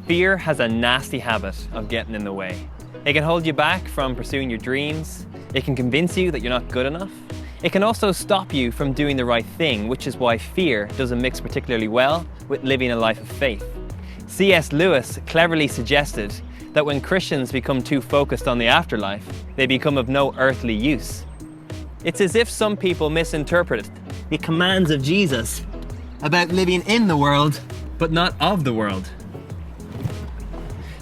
Fear has a nasty habit of getting in the way. It can hold you back from pursuing your dreams. It can convince you that you're not good enough. It can also stop you from doing the right thing, which is why fear doesn't mix particularly well with living a life of faith. C.S. Lewis cleverly suggested that when Christians become too focused on the afterlife, they become of no earthly use. It's as if some people misinterpret the commands of Jesus about living in the world, but not of the world.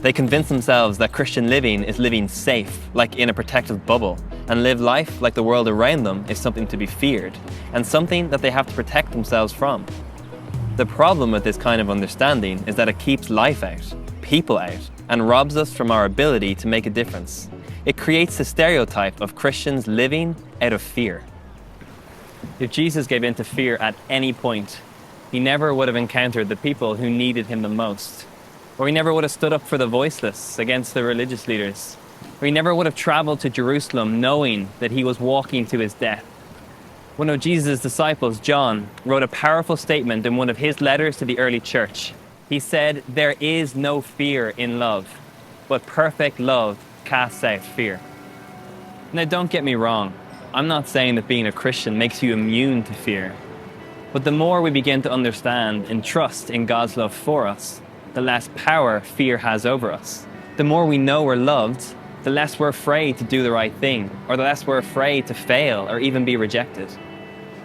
They convince themselves that Christian living is living safe, like in a protective bubble, and live life like the world around them is something to be feared, and something that they have to protect themselves from. The problem with this kind of understanding is that it keeps life out, people out, and robs us from our ability to make a difference. It creates the stereotype of Christians living out of fear. If Jesus gave in to fear at any point, he never would have encountered the people who needed him the most. Or he never would have stood up for the voiceless against the religious leaders. Or he never would have traveled to Jerusalem knowing that he was walking to his death. One of Jesus' disciples, John, wrote a powerful statement in one of his letters to the early church. He said, "There is no fear in love, but perfect love casts out fear." Now, don't get me wrong. I'm not saying that being a Christian makes you immune to fear. But the more we begin to understand and trust in God's love for us, the less power fear has over us. The more we know we're loved, the less we're afraid to do the right thing, or the less we're afraid to fail or even be rejected.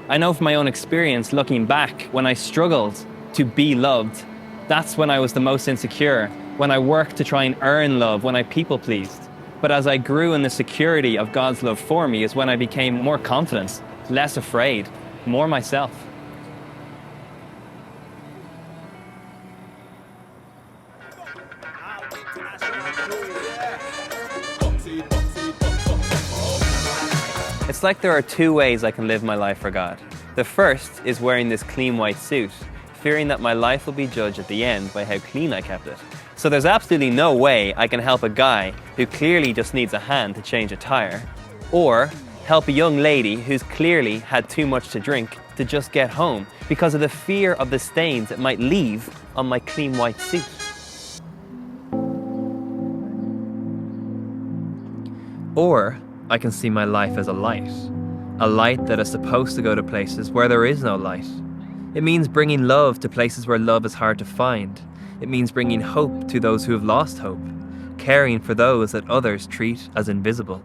I know from my own experience looking back, when I struggled to be loved, that's when I was the most insecure, when I worked to try and earn love, when I people pleased. But as I grew in the security of God's love for me is when I became more confident, less afraid, more myself. It's like there are two ways I can live my life for God. The first is wearing this clean white suit, fearing that my life will be judged at the end by how clean I kept it. So there's absolutely no way I can help a guy who clearly just needs a hand to change a tire, or help a young lady who's clearly had too much to drink to just get home because of the fear of the stains it might leave on my clean white suit. Or I can see my life as a light that is supposed to go to places where there is no light. It means bringing love to places where love is hard to find. It means bringing hope to those who have lost hope, caring for those that others treat as invisible.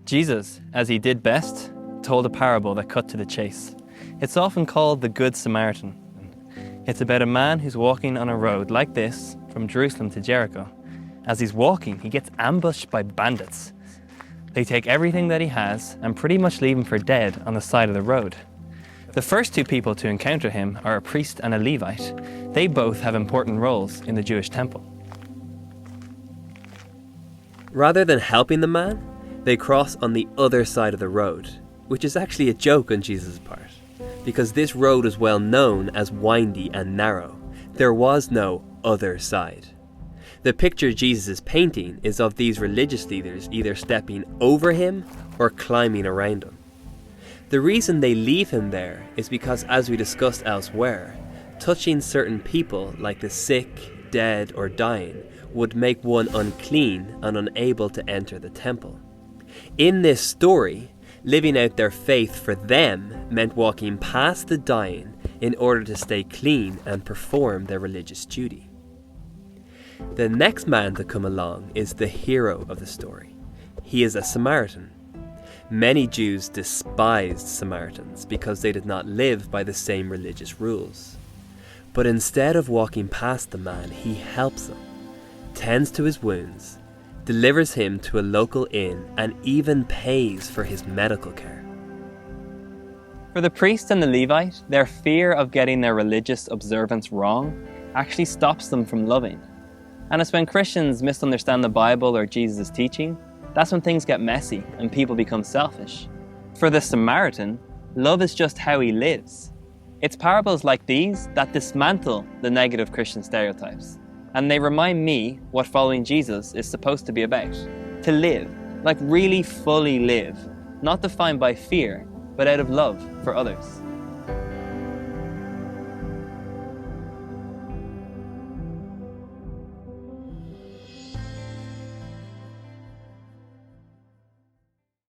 Jesus, as he did best, told a parable that cut to the chase. It's often called the Good Samaritan. It's about a man who's walking on a road like this from Jerusalem to Jericho. As he's walking, he gets ambushed by bandits. They take everything that he has and pretty much leave him for dead on the side of the road. The first two people to encounter him are a priest and a Levite. They both have important roles in the Jewish temple. Rather than helping the man, they cross on the other side of the road, which is actually a joke on Jesus' part, because this road is well known as windy and narrow. There was no other side. The picture Jesus is painting is of these religious leaders either stepping over him or climbing around him. The reason they leave him there is because, as we discussed elsewhere, touching certain people like the sick, dead or dying would make one unclean and unable to enter the temple. In this story, living out their faith for them meant walking past the dying in order to stay clean and perform their religious duty. The next man to come along is the hero of the story. He is a Samaritan. Many Jews despised Samaritans because they did not live by the same religious rules. But instead of walking past the man, he helps him, tends to his wounds, delivers him to a local inn, and even pays for his medical care. For the priest and the Levite, their fear of getting their religious observance wrong actually stops them from loving. And it's when Christians misunderstand the Bible or Jesus' teaching, that's when things get messy and people become selfish. For the Samaritan, love is just how he lives. It's parables like these that dismantle the negative Christian stereotypes. And they remind me what following Jesus is supposed to be about. To live, like really fully live, not defined by fear, but out of love for others.